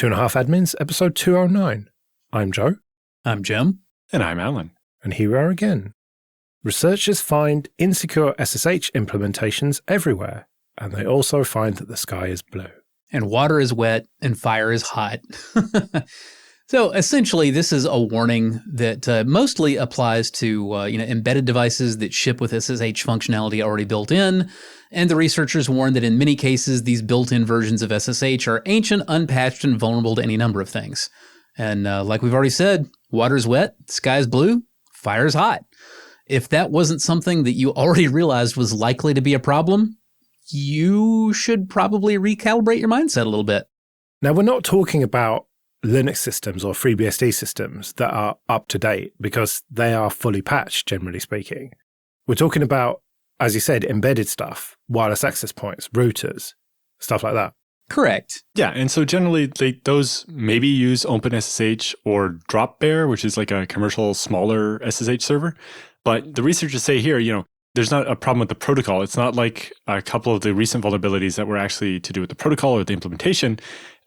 Two and a Half Admins, episode 209. I'm Joe. I'm Jim. And I'm Alan. And here we are again. Researchers find insecure SSH implementations everywhere, and they also find that the sky is blue. And water is wet and fire is hot. So essentially, this is a warning that mostly applies to embedded devices that ship with SSH functionality already built in. And the researchers warn that in many cases, these built-in versions of SSH are ancient, unpatched, and vulnerable to any number of things. And like we've already said, water's wet, sky's blue, fire's hot. If that wasn't something that you already realized was likely to be a problem, you should probably recalibrate your mindset a little bit. Now, we're not talking about Linux systems or FreeBSD systems that are up to date because they are fully patched, generally speaking. We're talking about, as you said, embedded stuff, wireless access points, routers, stuff like that. Correct. Yeah, and so generally those maybe use OpenSSH or Dropbear, which is like a commercial smaller SSH server. But the researchers say here, there's not a problem with the protocol. It's not like a couple of the recent vulnerabilities that were actually to do with the protocol or the implementation.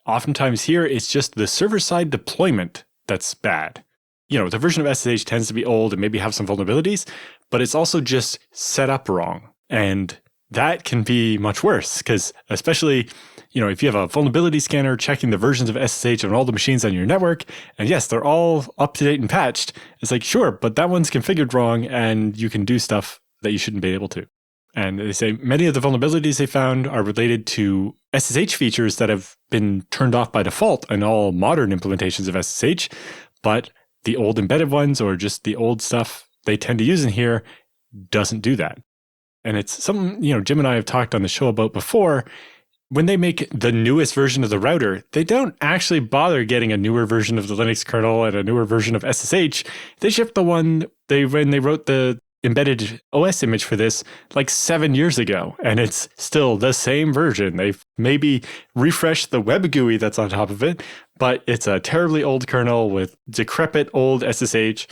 Oftentimes here, it's just the server-side deployment that's bad. The version of SSH tends to be old and maybe have some vulnerabilities, but it's also just set up wrong. And that can be much worse because especially, if you have a vulnerability scanner checking the versions of SSH on all the machines on your network, and yes, they're all up to date and patched, it's like, sure, but that one's configured wrong and you can do stuff that you shouldn't be able to. And they say many of the vulnerabilities they found are related to SSH features that have been turned off by default in all modern implementations of SSH, but the old embedded ones or just the old stuff they tend to use in here doesn't do that. And it's something, Jim and I have talked on the show about before. When they make the newest version of the router, they don't actually bother getting a newer version of the Linux kernel and a newer version of SSH. They ship the one when they wrote the embedded OS image for this like 7 years ago, and it's still the same version. They've maybe refreshed the web GUI that's on top of it, but it's a terribly old kernel with decrepit old SSH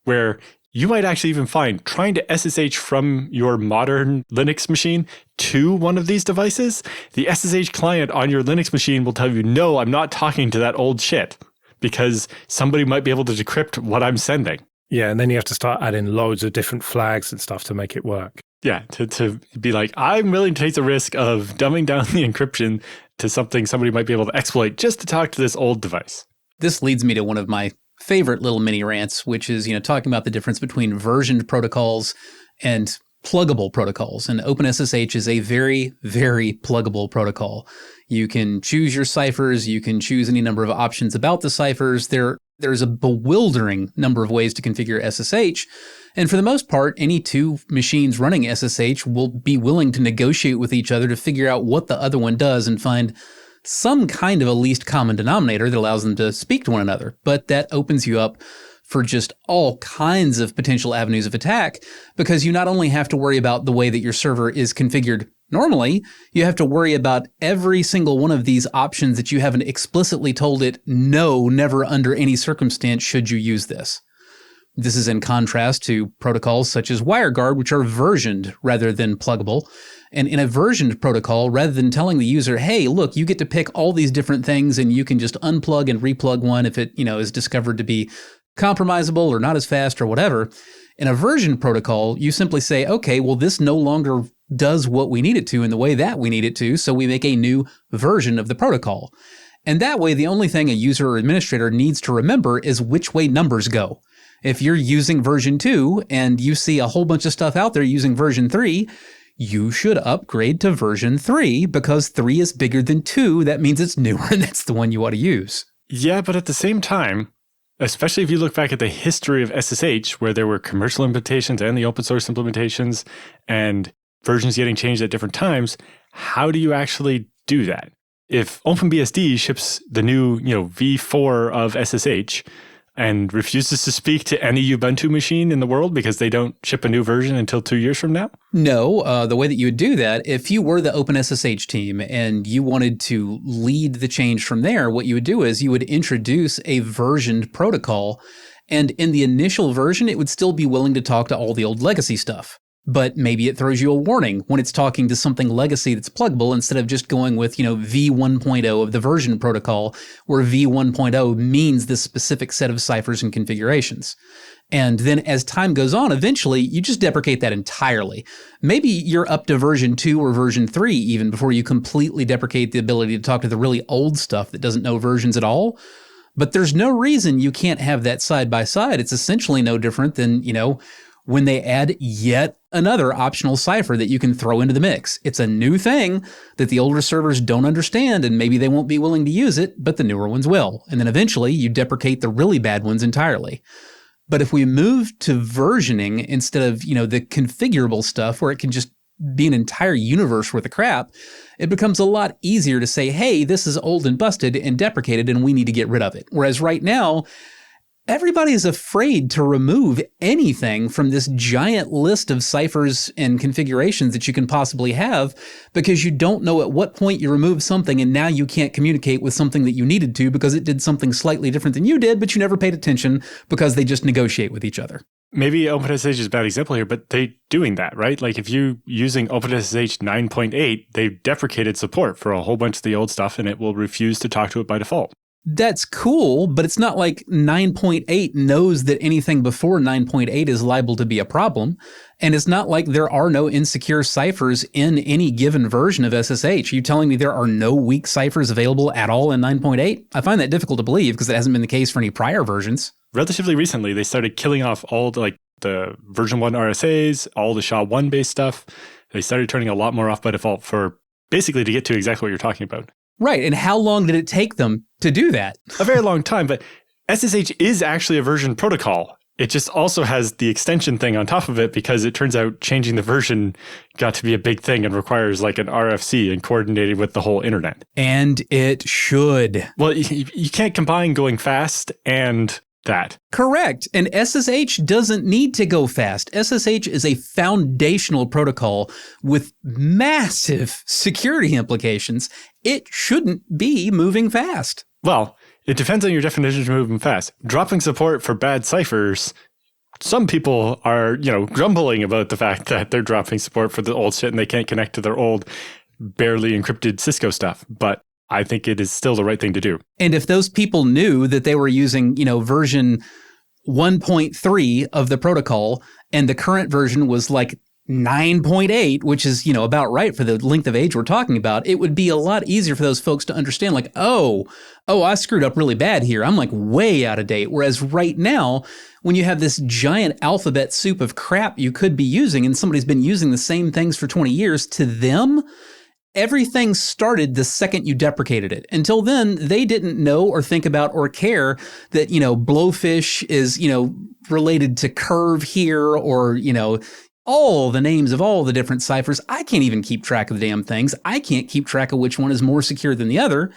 where you might actually even find trying to SSH from your modern Linux machine to one of these devices, the SSH client on your Linux machine will tell you, no, I'm not talking to that old shit because somebody might be able to decrypt what I'm sending. Yeah, and then you have to start adding loads of different flags and stuff to make it work. Yeah, to be like, I'm willing to take the risk of dumbing down the encryption to something somebody might be able to exploit just to talk to this old device. This leads me to one of my favorite little mini rants, which is, talking about the difference between versioned protocols and pluggable protocols. And OpenSSH is a very, very pluggable protocol. You can choose your ciphers. You can choose any number of options about the ciphers. There's a bewildering number of ways to configure SSH. And for the most part, any two machines running SSH will be willing to negotiate with each other to figure out what the other one does and find some kind of a least common denominator that allows them to speak to one another. But that opens you up for just all kinds of potential avenues of attack because you not only have to worry about the way that your server is configured normally, you have to worry about every single one of these options that you haven't explicitly told it, no, never under any circumstance should you use this. This is in contrast to protocols such as WireGuard, which are versioned rather than pluggable. And in a versioned protocol, rather than telling the user, hey, look, you get to pick all these different things and you can just unplug and replug one if it, is discovered to be compromisable or not as fast or whatever. In a versioned protocol, you simply say, okay, well, this no longer does what we need it to in the way that we need it to, so we make a new version of the protocol. And that way, the only thing a user or administrator needs to remember is which way numbers go. If you're using version 2 and you see a whole bunch of stuff out there using version 3, you should upgrade to version 3 because 3 is bigger than 2. That means it's newer and that's the one you ought to use. Yeah, but at the same time, especially if you look back at the history of SSH, where there were commercial implementations and the open source implementations and versions getting changed at different times, how do you actually do that? If OpenBSD ships the new, V4 of SSH and refuses to speak to any Ubuntu machine in the world because they don't ship a new version until 2 years from now? No, the way that you would do that, if you were the OpenSSH team and you wanted to lead the change from there, what you would do is you would introduce a versioned protocol. And in the initial version, it would still be willing to talk to all the old legacy stuff. But maybe it throws you a warning when it's talking to something legacy that's pluggable instead of just going with, V1.0 of the version protocol, where V1.0 means this specific set of ciphers and configurations. And then as time goes on, eventually you just deprecate that entirely. Maybe you're up to version 2 or version 3 even before you completely deprecate the ability to talk to the really old stuff that doesn't know versions at all. But there's no reason you can't have that side by side. It's essentially no different than, when they add yet another optional cipher that you can throw into the mix. It's a new thing that the older servers don't understand, and maybe they won't be willing to use it, but the newer ones will. And then eventually you deprecate the really bad ones entirely. But if we move to versioning instead of, the configurable stuff where it can just be an entire universe worth of crap, it becomes a lot easier to say, hey, this is old and busted and deprecated and we need to get rid of it. Whereas right now, everybody is afraid to remove anything from this giant list of ciphers and configurations that you can possibly have because you don't know at what point you remove something and now you can't communicate with something that you needed to because it did something slightly different than you did, but you never paid attention because they just negotiate with each other. Maybe OpenSSH is a bad example here, but they're doing that, right? Like if you're using OpenSSH 9.8, they've deprecated support for a whole bunch of the old stuff and it will refuse to talk to it by default. That's cool, but it's not like 9.8 knows that anything before 9.8 is liable to be a problem. And it's not like there are no insecure ciphers in any given version of SSH. Are you telling me there are no weak ciphers available at all in 9.8? I find that difficult to believe because it hasn't been the case for any prior versions. Relatively recently, they started killing off all the version 1 RSAs, all the SHA-1 based stuff. They started turning a lot more off by default for basically to get to exactly what you're talking about. Right. And how long did it take them to do that? A very long time, but SSH is actually a version protocol. It just also has the extension thing on top of it because it turns out changing the version got to be a big thing and requires like an RFC and coordinated with the whole internet. And it should. Well, you can't combine going fast and that. Correct. And SSH doesn't need to go fast. SSH is a foundational protocol with massive security implications. It shouldn't be moving fast. Well, it depends on your definition of moving fast. Dropping support for bad ciphers, some people are, grumbling about the fact that they're dropping support for the old shit and they can't connect to their old, barely encrypted Cisco stuff. But I think it is still the right thing to do. And if those people knew that they were using, version 1.3 of the protocol and the current version was like 9.8, which is, about right for the length of age we're talking about, it would be a lot easier for those folks to understand like, oh, I screwed up really bad here. I'm like way out of date. Whereas right now, when you have this giant alphabet soup of crap you could be using and somebody's been using the same things for 20 years, to them, everything started the second you deprecated it. Until then, they didn't know or think about or care that, blowfish is, related to curve here or, all the names of all the different ciphers. I can't even keep track of the damn things. I can't keep track of which one is more secure than the other.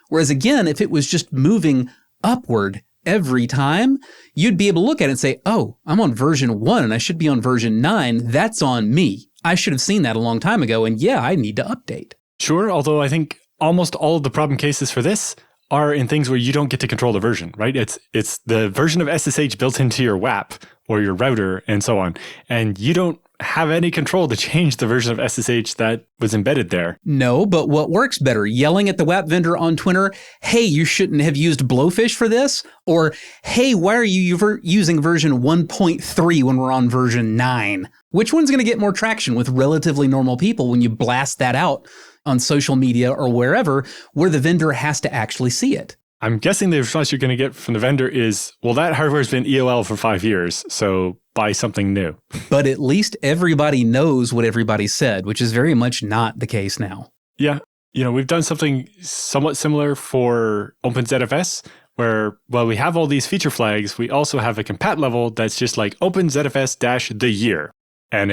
Whereas again, if it was just moving upward every time, you'd be able to look at it and say, oh, I'm on version 1 and I should be on version 9. That's on me. I should have seen that a long time ago, and yeah, I need to update. Sure, although I think almost all of the problem cases for this are in things where you don't get to control the version, right? It's the version of SSH built into your WAP or your router and so on, and you don't have any control to change the version of SSH that was embedded there. No, but what works better? Yelling at the WAP vendor on Twitter, hey, you shouldn't have used Blowfish for this? Or, hey, why are you using version 1.3 when we're on version 9? Which one's going to get more traction with relatively normal people when you blast that out on social media or wherever where the vendor has to actually see it? I'm guessing the response you're going to get from the vendor is, well, that hardware's been EOL for 5 years, so buy something new. But at least everybody knows what everybody said, which is very much not the case now. Yeah. We've done something somewhat similar for OpenZFS, where, while we have all these feature flags, we also have a compat level that's just like OpenZFS-the year. And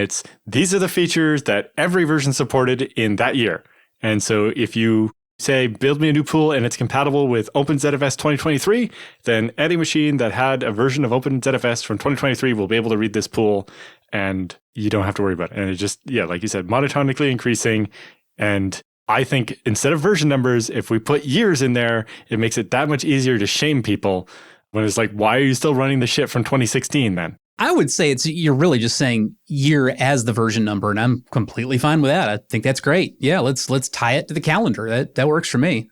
these are the features that every version supported in that year. And so if you say, build me a new pool and it's compatible with OpenZFS 2023, then any machine that had a version of OpenZFS from 2023 will be able to read this pool and you don't have to worry about it. And it just, like you said, monotonically increasing. And I think instead of version numbers, if we put years in there, it makes it that much easier to shame people when it's like, why are you still running the shit from 2016 then? I would say you're really just saying year as the version number, and I'm completely fine with that. I think that's great. Yeah, let's tie it to the calendar. That works for me.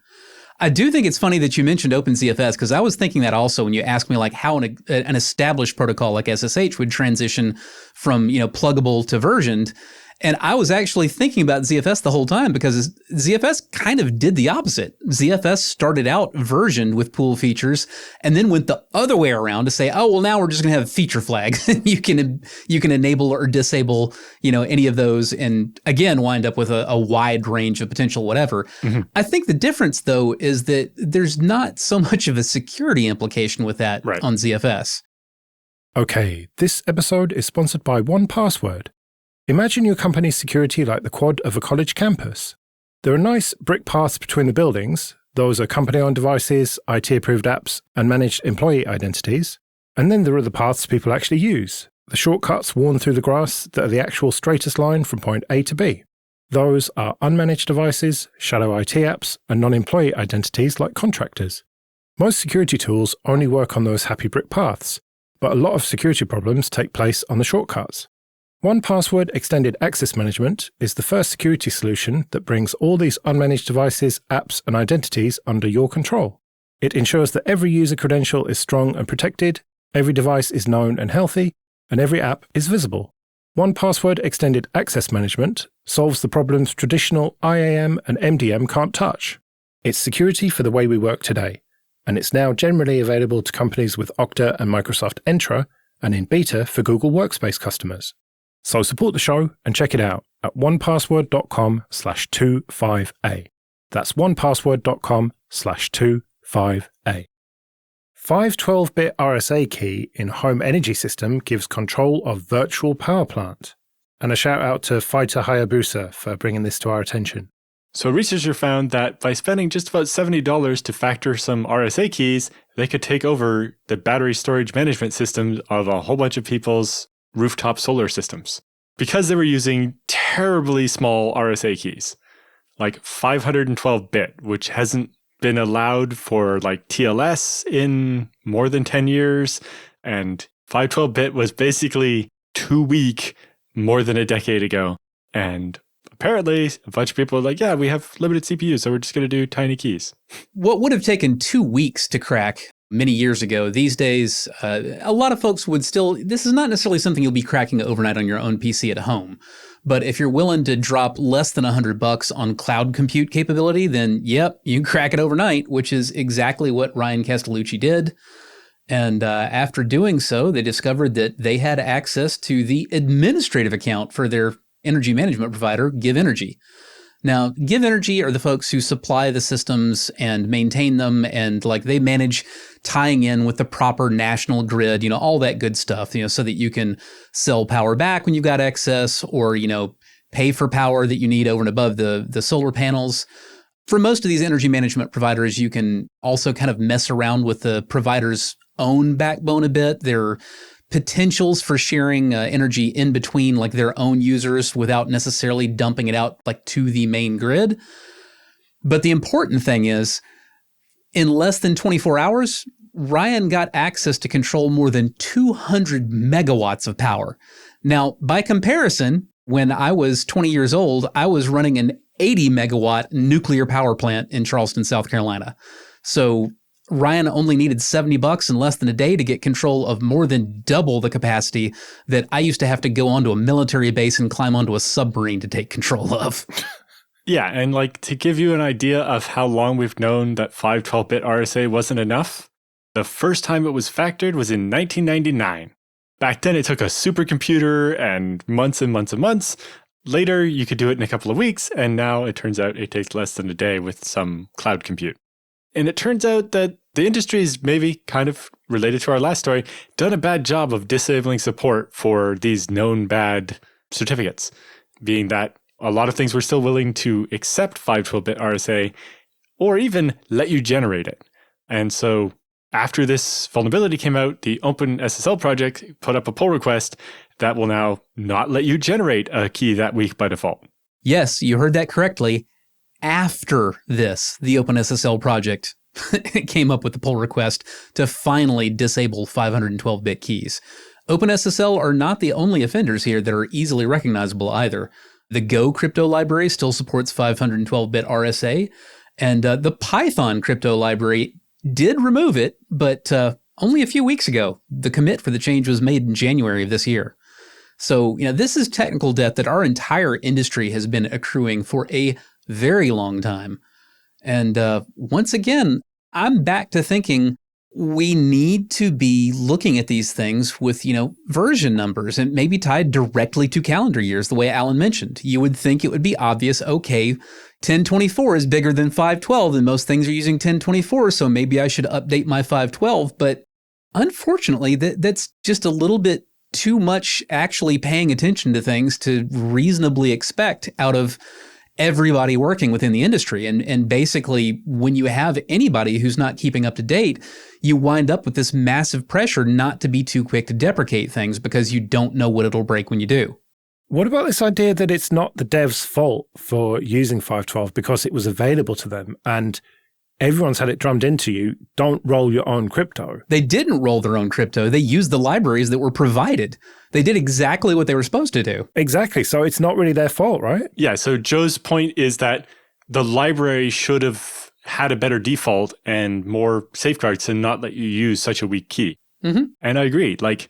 I do think it's funny that you mentioned OpenZFS, because I was thinking that also when you asked me like how an established protocol like SSH would transition from, pluggable to versioned. And I was actually thinking about ZFS the whole time, because ZFS kind of did the opposite. ZFS started out versioned with pool features and then went the other way around to say, oh, well, now we're just going to have feature flags. you can enable or disable, any of those, and again, wind up with a wide range of potential whatever. Mm-hmm. I think the difference, though, is that there's not so much of a security implication with that on ZFS. Okay, this episode is sponsored by 1Password. Imagine your company's security like the quad of a college campus. There are nice brick paths between the buildings. Those are company-owned devices, IT-approved apps, and managed employee identities. And then there are the paths people actually use, the shortcuts worn through the grass that are the actual straightest line from point A to B. Those are unmanaged devices, shadow IT apps, and non-employee identities like contractors. Most security tools only work on those happy brick paths, but a lot of security problems take place on the shortcuts. 1Password Extended Access Management is the first security solution that brings all these unmanaged devices, apps, and identities under your control. It ensures that every user credential is strong and protected, every device is known and healthy, and every app is visible. 1Password Extended Access Management solves the problems traditional IAM and MDM can't touch. It's security for the way we work today, and it's now generally available to companies with Okta and Microsoft Entra, and in beta for Google Workspace customers. So support the show and check it out at onepassword.com/25A. That's onepassword.com/25A. 512-bit RSA key in home energy system gives control of virtual power plant. And a shout out to Fighter Hayabusa for bringing this to our attention. So a researcher found that by spending just about $70 to factor some RSA keys, they could take over the battery storage management systems of a whole bunch of people's rooftop solar systems, because they were using terribly small RSA keys, like 512-bit, which hasn't been allowed for like TLS in more than 10 years. And 512-bit was basically too weak more than a decade ago. And apparently a bunch of people are like, yeah, we have limited CPUs, so we're just going to do tiny keys. What would have taken 2 weeks to crack many years ago, these days, a lot of folks would still, this is not necessarily something you'll be cracking overnight on your own PC at home. But if you're willing to drop less than $100 on cloud compute capability, then yep, you can crack it overnight, which is exactly what Ryan Castellucci did. And after doing so, they discovered that they had access to the administrative account for their energy management provider, Give Energy. Now, Give Energy are the folks who supply the systems and maintain them, and like they manage tying in with the proper national grid, all that good stuff, so that you can sell power back when you've got excess, or, pay for power that you need over and above the solar panels. For most of these energy management providers, you can also kind of mess around with the provider's own backbone a bit. There are potentials for sharing energy in between like their own users without necessarily dumping it out like to the main grid. But the important thing is, in less than 24 hours, Ryan got access to control more than 200 megawatts of power. Now, by comparison, when I was 20 years old, I was running an 80 megawatt nuclear power plant in Charleston, South Carolina. So Ryan only needed $70 in less than a day to get control of more than double the capacity that I used to have to go onto a military base and climb onto a submarine to take control of. Yeah, and like to give you an idea of how long we've known that 512-bit RSA wasn't enough, the first time it was factored was in 1999. Back then it took a supercomputer and months and months and months. Later you could do it in a couple of weeks, and now it turns out it takes less than a day with some cloud compute. And it turns out that the industry is maybe kind of related to our last story, done a bad job of disabling support for these known bad certificates, being that a lot of things were still willing to accept 512-bit RSA or even let you generate it. And so after this vulnerability came out, the OpenSSL project put up a pull request that will now not let you generate a key that week by default. Yes, you heard that correctly. After this, the OpenSSL project came up with the pull request to finally disable 512-bit keys. OpenSSL are not the only offenders here that are easily recognizable either. The Go crypto library still supports 512-bit RSA, and the Python crypto library did remove it, but only a few weeks ago. The commit for the change was made in January of this year. So, this is technical debt that our entire industry has been accruing for a very long time. And once again, I'm back to thinking we need to be looking at these things with, version numbers and maybe tied directly to calendar years, the way Alan mentioned. You would think it would be obvious, okay, 1024 is bigger than 512 and most things are using 1024, so maybe I should update my 512. But unfortunately, that's just a little bit too much actually paying attention to things to reasonably expect out of everybody working within the industry. And basically, when you have anybody who's not keeping up to date, you wind up with this massive pressure not to be too quick to deprecate things because you don't know what it'll break when you do. What about this idea that it's not the dev's fault for using 512 because it was available to them and everyone's had it drummed into you, don't roll your own crypto? They didn't roll their own crypto. They used the libraries that were provided. They did exactly what they were supposed to do. Exactly. So it's not really their fault, right? Yeah. So Joe's point is that the library should have had a better default and more safeguards to not let you use such a weak key. Mm-hmm. And I agree. Like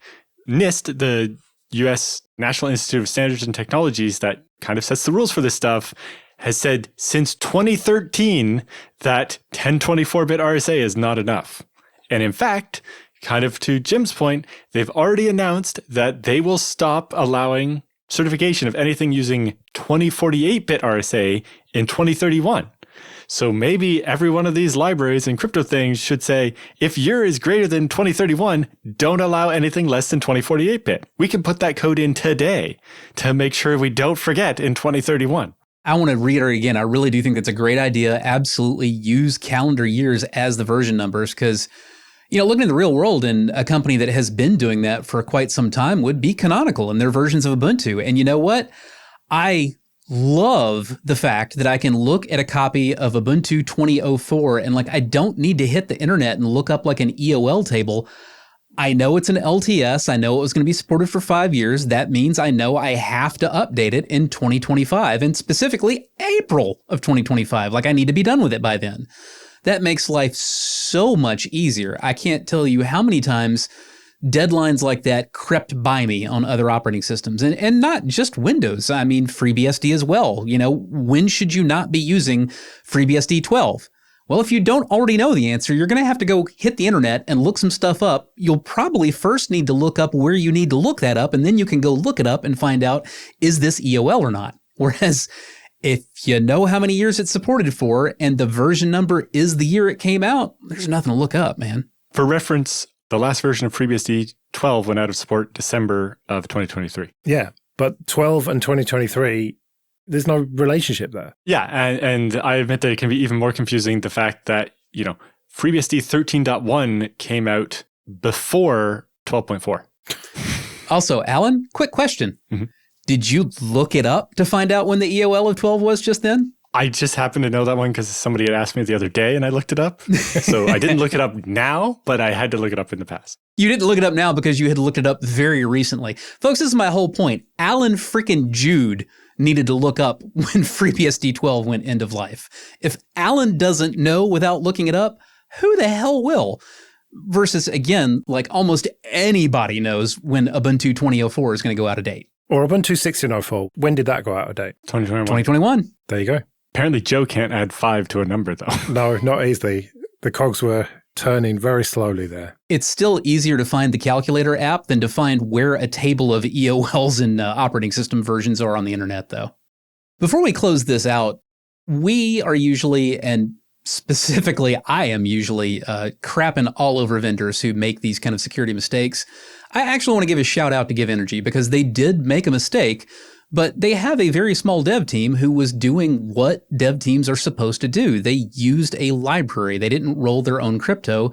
NIST, the U.S. National Institute of Standards and Technologies that kind of sets the rules for this stuff, has said since 2013 that 1024-bit RSA is not enough. And in fact, kind of to Jim's point, they've already announced that they will stop allowing certification of anything using 2048-bit RSA in 2031. So maybe every one of these libraries and crypto things should say, if your is greater than 2031, don't allow anything less than 2048-bit. We can put that code in today to make sure we don't forget in 2031. I want to reiterate again, I really do think that's a great idea. Absolutely use calendar years as the version numbers because, looking at the real world and a company that has been doing that for quite some time would be Canonical in their versions of Ubuntu. And you know what? I love the fact that I can look at a copy of Ubuntu 2004 and I don't need to hit the internet and look up an EOL table. I know it's an LTS. I know it was going to be supported for 5 years. That means I know I have to update it in 2025 and specifically April of 2025. I need to be done with it by then. That makes life so much easier. I can't tell you how many times deadlines like that crept by me on other operating systems and not just Windows. I mean, FreeBSD as well. When should you not be using FreeBSD 12? Well, if you don't already know the answer, you're going to have to go hit the internet and look some stuff up. You'll probably first need to look up where you need to look that up, and then you can go look it up and find out, is this EOL or not? Whereas if you know how many years it's supported for and the version number is the year it came out, there's nothing to look up, man. For reference, the last version of FreeBSD 12 went out of support December of 2023. Yeah, but 12 and 2023... there's no relationship there. Yeah, and I admit that it can be even more confusing, the fact that, FreeBSD 13.1 came out before 12.4. Also, Alan, quick question. Mm-hmm. Did you look it up to find out when the EOL of 12 was just then? I just happened to know that one because somebody had asked me the other day and I looked it up. So I didn't look it up now, but I had to look it up in the past. You didn't look it up now because you had looked it up very recently. Folks, this is my whole point. Alan freaking Jude needed to look up when FreeBSD 12 went end of life. If Alan doesn't know without looking it up, who the hell will? Versus, again, almost anybody knows when Ubuntu 2004 is going to go out of date. Or Ubuntu 1604. When did that go out of date? 2021. There you go. Apparently Joe can't add 5 to a number, though. No, not easily. The cogs were turning very slowly there. It's still easier to find the calculator app than to find where a table of EOLs and operating system versions are on the internet, though. Before we close this out, we are usually, and specifically I am usually, crapping all over vendors who make these kind of security mistakes. I actually want to give a shout out to Give Energy because they did make a mistake, but they have a very small dev team who was doing what dev teams are supposed to do. They used a library. They didn't roll their own crypto,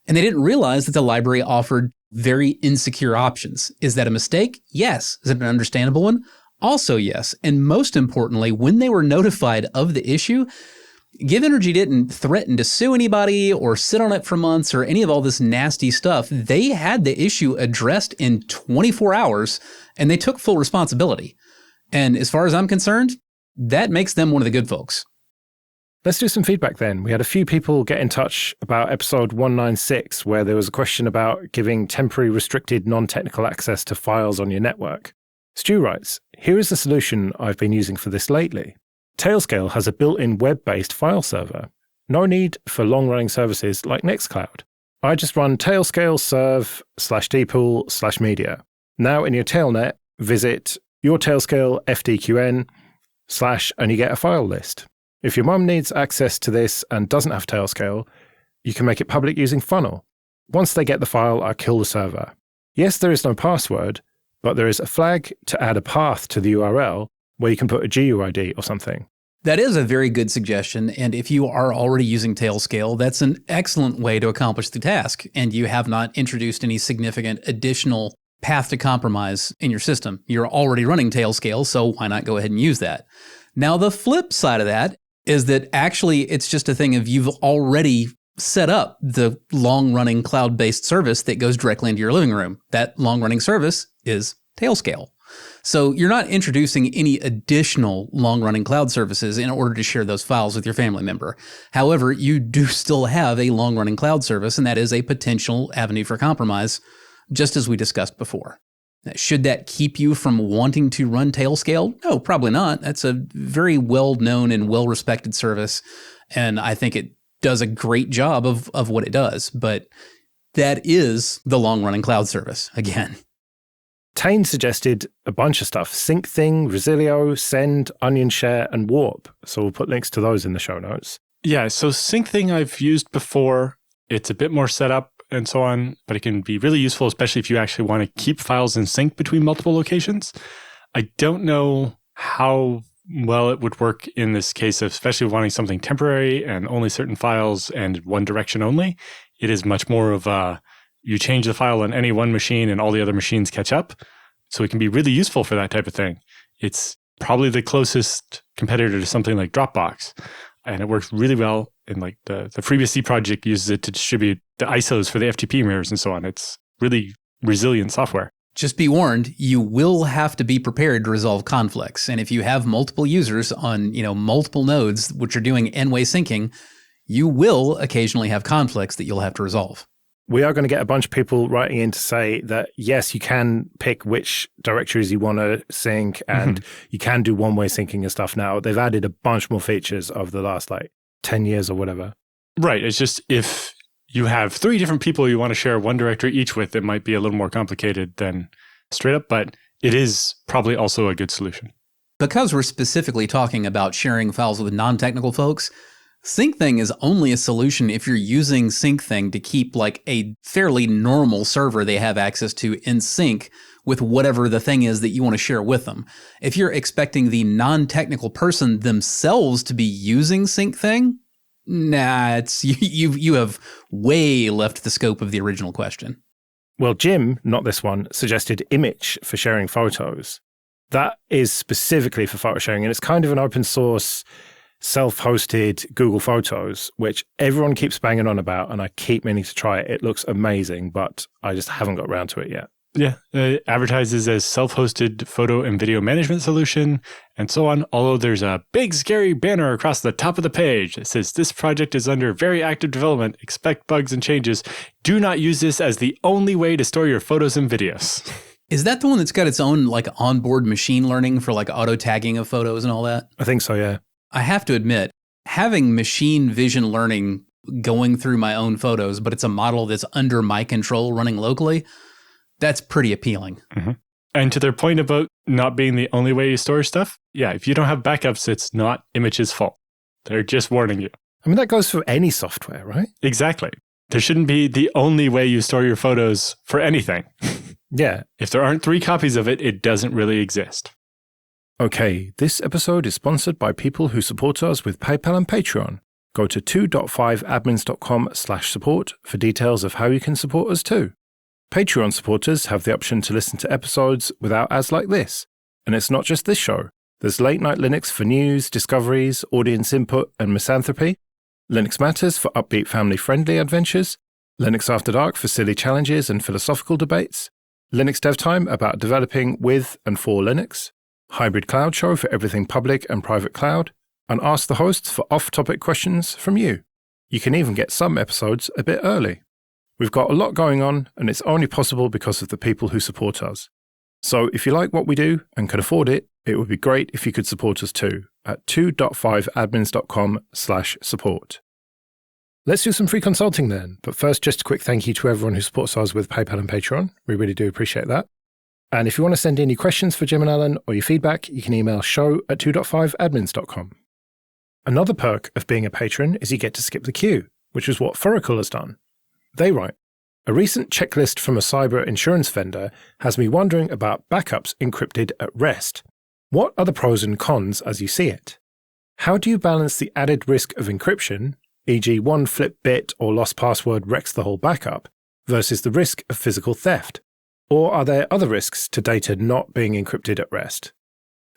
and they didn't realize that the library offered very insecure options. Is that a mistake? Yes. Is it an understandable one? Also yes. And most importantly, when they were notified of the issue, GiveEnergy didn't threaten to sue anybody or sit on it for months or any of all this nasty stuff. They had the issue addressed in 24 hours, and they took full responsibility. And as far as I'm concerned, that makes them one of the good folks. Let's do some feedback then. We had a few people get in touch about episode 196, where there was a question about giving temporary restricted non-technical access to files on your network. Stu writes, here is the solution I've been using for this lately. Tailscale has a built-in web-based file server. No need for long-running services like Nextcloud. I just run tailscale serve/dpool/media. Now in your tailnet, visit your tailscale fdqn/ and you get a file list. If your mum needs access to this and doesn't have Tailscale, you can make it public using Funnel. Once they get the file, I kill the server. Yes, there is no password, but there is a flag to add a path to the URL where you can put a GUID or something. That is a very good suggestion, and if you are already using Tailscale, that's an excellent way to accomplish the task, and you have not introduced any significant additional path to compromise in your system. You're already running Tailscale, so why not go ahead and use that? Now, the flip side of that is that actually it's just a thing of you've already set up the long-running cloud-based service that goes directly into your living room. That long-running service is Tailscale. So you're not introducing any additional long-running cloud services in order to share those files with your family member. However, you do still have a long-running cloud service, and that is a potential avenue for compromise, just as we discussed before. Should that keep you from wanting to run Tailscale? No, probably not. That's a very well-known and well-respected service, and I think it does a great job of what it does. But that is the long-running cloud service, again. Tane suggested a bunch of stuff: SyncThing, Resilio, Send, Onion Share, and Warp. So we'll put links to those in the show notes. Yeah, so SyncThing I've used before. It's a bit more set up and so on, but it can be really useful, especially if you actually want to keep files in sync between multiple locations. I don't know how well it would work in this case, of especially wanting something temporary and only certain files and one direction only. It is much more of a, you change the file on any one machine and all the other machines catch up. So it can be really useful for that type of thing. It's probably the closest competitor to something like Dropbox. And it works really well. And like the FreeBSD project uses it to distribute the ISOs for the FTP mirrors and so on. It's really resilient software. Just be warned, you will have to be prepared to resolve conflicts. And if you have multiple users on, multiple nodes which are doing n-way syncing, you will occasionally have conflicts that you'll have to resolve. We are going to get a bunch of people writing in to say that, yes, you can pick which directories you want to sync, and you can do one-way syncing and stuff now. They've added a bunch more features over the last 10 years or whatever. Right. It's just if you have 3 different people you want to share one directory each with, it might be a little more complicated than straight up, but it is probably also a good solution. Because we're specifically talking about sharing files with non-technical folks, SyncThing is only a solution if you're using SyncThing to keep a fairly normal server they have access to in sync with whatever the thing is that you want to share with them. If you're expecting the non-technical person themselves to be using SyncThing, nah, you have way left the scope of the original question. Well, Jim, not this one, suggested Image for sharing photos. That is specifically for photo sharing, and it's kind of an open source self-hosted Google Photos, which everyone keeps banging on about, and I keep meaning to try it. It looks amazing, but I just haven't got around to it yet. Yeah, it advertises as self-hosted photo and video management solution and so on, although there's a big scary banner across the top of the page that says this project is under very active development, expect bugs and changes, do not use this as the only way to store your photos and videos. Is that the one that's got its own onboard machine learning for auto tagging of photos and all that? I think so, yeah. I have to admit, having machine vision learning going through my own photos, but it's a model that's under my control running locally, that's pretty appealing. Mm-hmm. And to their point about not being the only way you store stuff, yeah, if you don't have backups, it's not Image's fault. They're just warning you. I mean, that goes for any software, right? Exactly. There shouldn't be the only way you store your photos for anything. Yeah. If there aren't 3 copies of it, it doesn't really exist. Okay, this episode is sponsored by people who support us with PayPal and Patreon. Go to 2.5admins.com/support for details of how you can support us too. Patreon supporters have the option to listen to episodes without ads like this. And it's not just this show. There's Late Night Linux for news, discoveries, audience input, and misanthropy. Linux Matters for upbeat family-friendly adventures. Linux After Dark for silly challenges and philosophical debates. Linux Dev Time about developing with and for Linux. Hybrid Cloud Show for everything public and private cloud. And Ask the Hosts for off-topic questions from you. You can even get some episodes a bit early. We've got a lot going on, and it's only possible because of the people who support us. So if you like what we do and can afford it, it would be great if you could support us too at 2.5admins.com/support. Let's do some free consulting then. But first, just a quick thank you to everyone who supports us with PayPal and Patreon. We really do appreciate that. And if you want to send any questions for Jim and Alan or your feedback, you can email show@2.5admins.com. Another perk of being a patron is you get to skip the queue, which is what Foracle has done. They write, a recent checklist from a cyber insurance vendor has me wondering about backups encrypted at rest. What are the pros and cons as you see it? How do you balance the added risk of encryption, e.g. one flip bit or lost password wrecks the whole backup, versus the risk of physical theft? Or are there other risks to data not being encrypted at rest?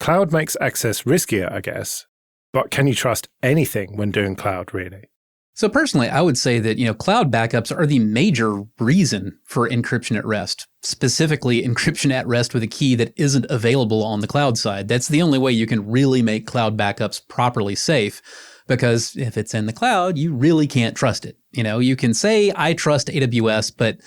Cloud makes access riskier, I guess, but can you trust anything when doing cloud, really? So personally, I would say that, cloud backups are the major reason for encryption at rest, specifically encryption at rest with a key that isn't available on the cloud side. That's the only way you can really make cloud backups properly safe, because if it's in the cloud, you really can't trust it. You can say, I trust AWS, but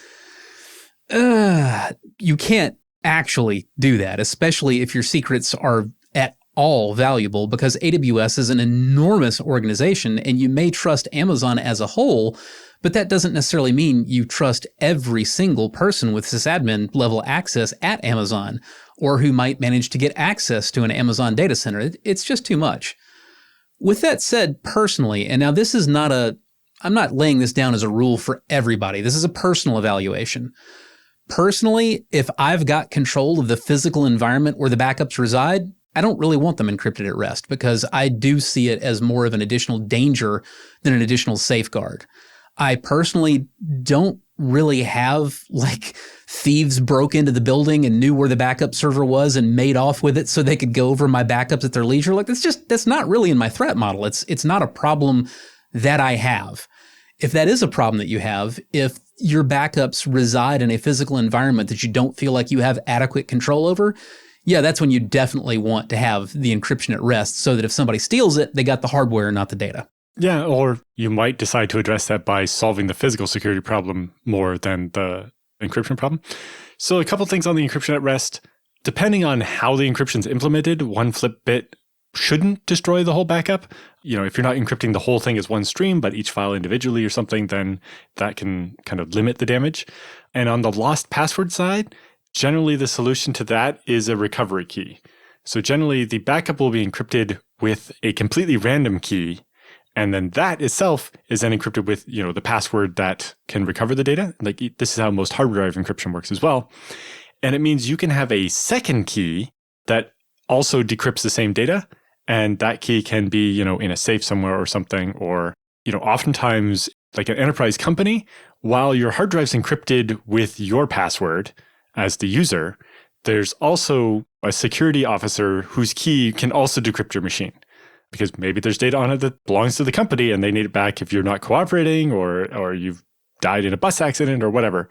you can't actually do that, especially if your secrets are at all valuable, because AWS is an enormous organization and you may trust Amazon as a whole, but that doesn't necessarily mean you trust every single person with sysadmin level access at Amazon or who might manage to get access to an Amazon data center. It's just too much. With that said, personally, and now this is I'm not laying this down as a rule for everybody. This is a personal evaluation. Personally, if I've got control of the physical environment where the backups reside, I don't really want them encrypted at rest because I do see it as more of an additional danger than an additional safeguard. I personally don't really have thieves broke into the building and knew where the backup server was and made off with it so they could go over my backups at their leisure. That's not really in my threat model. It's not a problem that I have. If that is a problem that you have, if your backups reside in a physical environment that you don't feel like you have adequate control over, yeah, that's when you definitely want to have the encryption at rest so that if somebody steals it, they got the hardware, not the data. Yeah, or you might decide to address that by solving the physical security problem more than the encryption problem. So a couple things on the encryption at rest. Depending on how the encryption is implemented, one flip bit shouldn't destroy the whole backup. If you're not encrypting the whole thing as one stream, but each file individually or something, then that can kind of limit the damage. And on the lost password side, generally, the solution to that is a recovery key. So generally, the backup will be encrypted with a completely random key, and then that itself is then encrypted with, the password that can recover the data. This is how most hard drive encryption works as well. And it means you can have a second key that also decrypts the same data, and that key can be, in a safe somewhere or something, or, oftentimes, like an enterprise company, while your hard drive's encrypted with your password, as the user, there's also a security officer whose key can also decrypt your machine, because maybe there's data on it that belongs to the company and they need it back if you're not cooperating or you've died in a bus accident or whatever.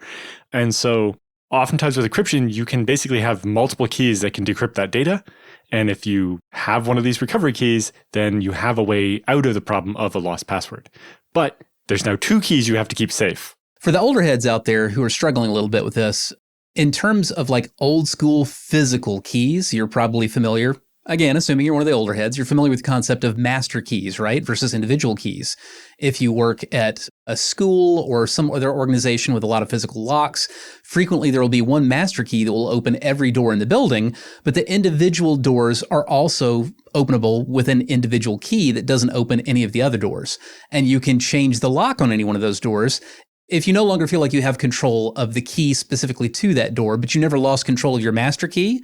And so oftentimes with encryption, you can basically have multiple keys that can decrypt that data. And if you have one of these recovery keys, then you have a way out of the problem of a lost password. But there's now two keys you have to keep safe. For the older heads out there who are struggling a little bit with this, in terms of old school physical keys, you're probably familiar, again, assuming you're one of the older heads, you're familiar with the concept of master keys, right? Versus individual keys. If you work at a school or some other organization with a lot of physical locks, frequently there will be one master key that will open every door in the building, but the individual doors are also openable with an individual key that doesn't open any of the other doors. And you can change the lock on any one of those doors. If you no longer feel like you have control of the key specifically to that door, but you never lost control of your master key,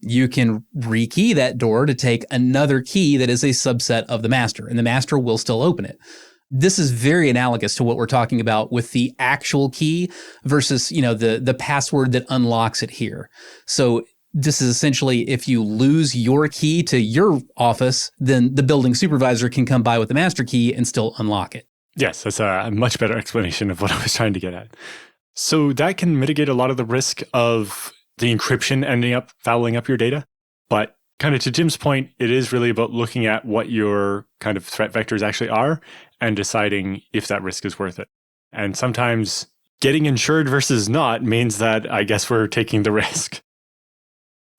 you can rekey that door to take another key that is a subset of the master, and the master will still open it. This is very analogous to what we're talking about with the actual key versus, the password that unlocks it here. So This is essentially if you lose your key to your office, then the building supervisor can come by with the master key and still unlock it. Yes, that's a much better explanation of what I was trying to get at. So that can mitigate a lot of the risk of the encryption ending up fouling up your data. But kind of to Jim's point, it is really about looking at what your kind of threat vectors actually are and deciding if that risk is worth it. And sometimes getting insured versus not means that I guess we're taking the risk.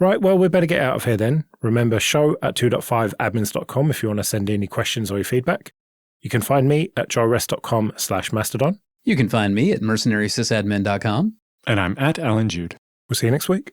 Right, well, we better get out of here then. Remember, show@2.5admins.com if you want to send any questions or your feedback. You can find me at joelrest.com/mastodon. You can find me at mercenarysysadmin.com. And I'm at Alan Jude. We'll see you next week.